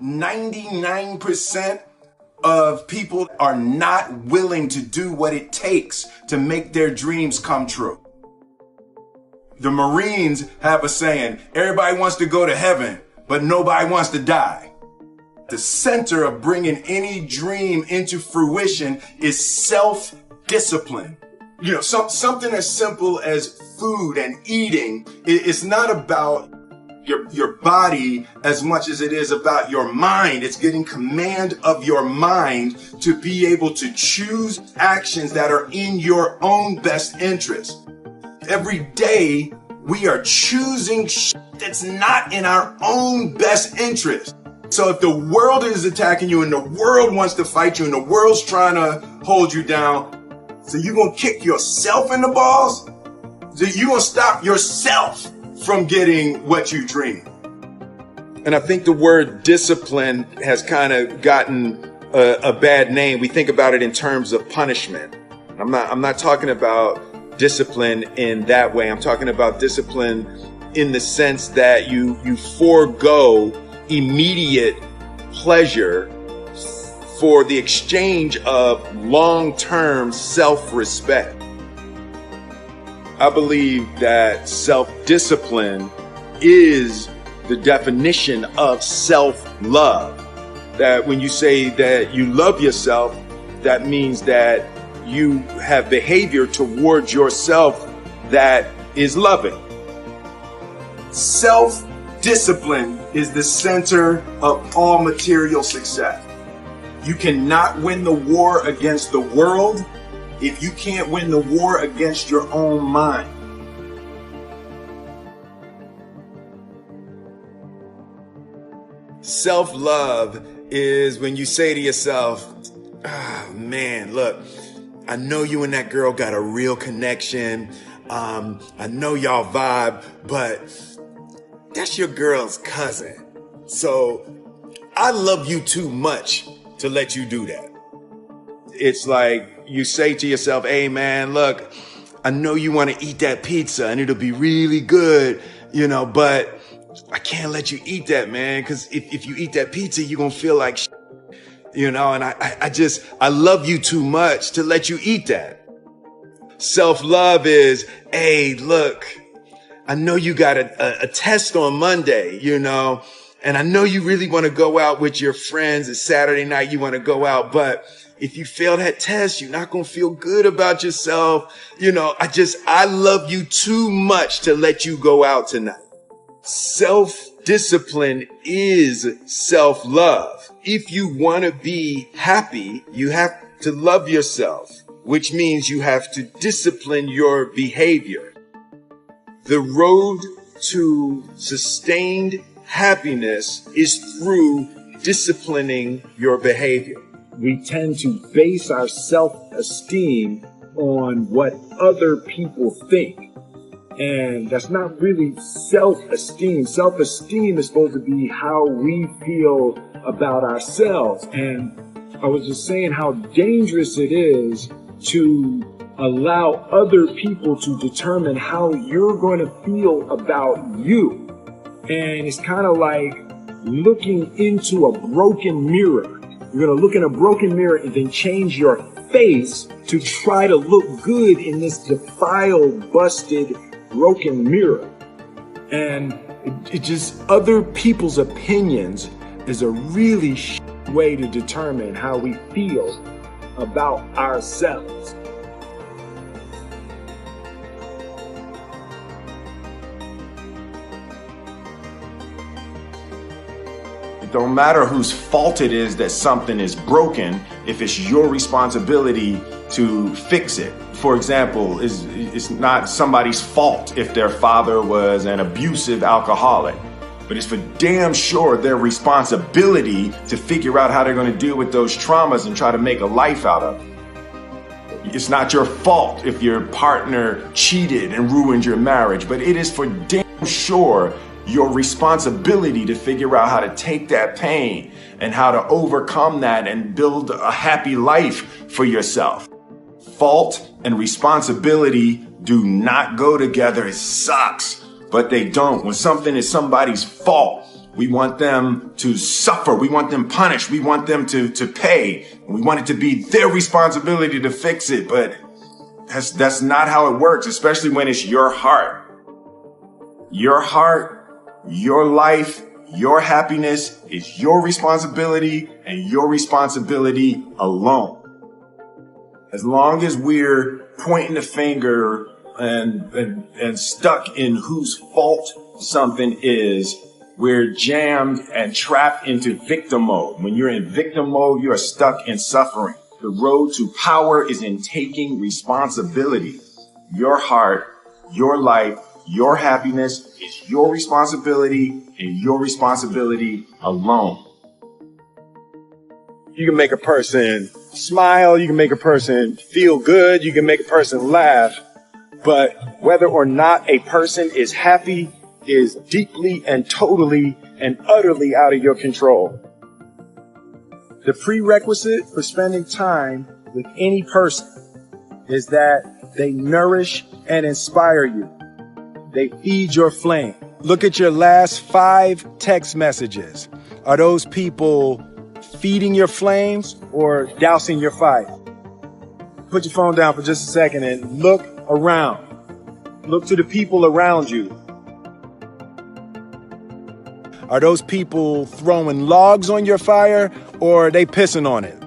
99% of people are not willing to do what it takes to make their dreams come true. The Marines have a saying, everybody wants to go to heaven, but nobody wants to die. The center of bringing any dream into fruition is self-discipline. You know, something as simple as food and eating. It's not about your body as much as it is about your mind. It's getting command of your mind to be able to choose actions that are in your own best interest. Every day we are choosing that's not in our own best interest. So if the world is attacking you and the world wants to fight you and the world's trying to hold you down, so you're going to kick yourself in the balls? So you're going to stop yourself from getting what you dream. And I think the word discipline has kind of gotten a bad name. We think about it in terms of punishment. I'm not talking about discipline in that way. I'm talking about discipline in the sense that you forego immediate pleasure for the exchange of long-term self-respect. I believe that self-discipline is the definition of self-love. That when you say that you love yourself, that means that you have behavior towards yourself that is loving. Self-discipline is the center of all material success. You cannot win the war against the world if you can't win the war against your own mind. Self-love is when you say to yourself, oh, man, look, I know you and that girl got a real connection. I know y'all vibe, but that's your girl's cousin. So I love you too much to let you do that. It's like you say to yourself, hey man, look, I know you want to eat that pizza and it'll be really good, but I can't let you eat that, man, because if you eat that pizza, you're going to feel like shit, and I love you too much to let you eat that. Self-love is, hey, look, I know you got a test on Monday, and I know you really want to go out with your friends. It's Saturday night. You want to go out. But if you fail that test, you're not going to feel good about yourself. I love you too much to let you go out tonight. Self-discipline is self-love. If you want to be happy, you have to love yourself, which means you have to discipline your behavior. The road to sustained happiness is through disciplining your behavior. We tend to base our self-esteem on what other people think. And that's not really self-esteem. Self-esteem is supposed to be how we feel about ourselves. And I was just saying how dangerous it is to allow other people to determine how you're going to feel about you. And it's kind of like looking into a broken mirror. You're going to look in a broken mirror and then change your face to try to look good in this defiled, busted, broken mirror. And it just, other people's opinions is a really way to determine how we feel about ourselves. It don't matter whose fault it is that something is broken if it's your responsibility to fix it. For example, it's not somebody's fault if their father was an abusive alcoholic, but it's for damn sure their responsibility to figure out how they're going to deal with those traumas and try to make a life out of it. It's not your fault if your partner cheated and ruined your marriage, but it is for damn sure your responsibility to figure out how to take that pain and how to overcome that and build a happy life for yourself. Fault and responsibility do not go together. It sucks, but they don't. When something is somebody's fault, We want them to suffer. We want them punished. We want them to pay. We want it to be their responsibility to fix it. But that's not how it works, especially when it's your heart. Your heart, your life, your happiness is your responsibility and your responsibility alone. As long as we're pointing the finger and stuck in whose fault something is, we're jammed and trapped into victim mode. When you're in victim mode, you are stuck in suffering. The road to power is in taking responsibility. Your heart, your life, your happiness is your responsibility and your responsibility alone. You can make a person smile, you can make a person feel good, you can make a person laugh, but whether or not a person is happy is deeply and totally and utterly out of your control. The prerequisite for spending time with any person is that they nourish and inspire you. They feed your flame. Look at your last 5 text messages. Are those people feeding your flames or dousing your fire? Put your phone down for just a second and look around. Look to the people around you. Are those people throwing logs on your fire or are they pissing on it?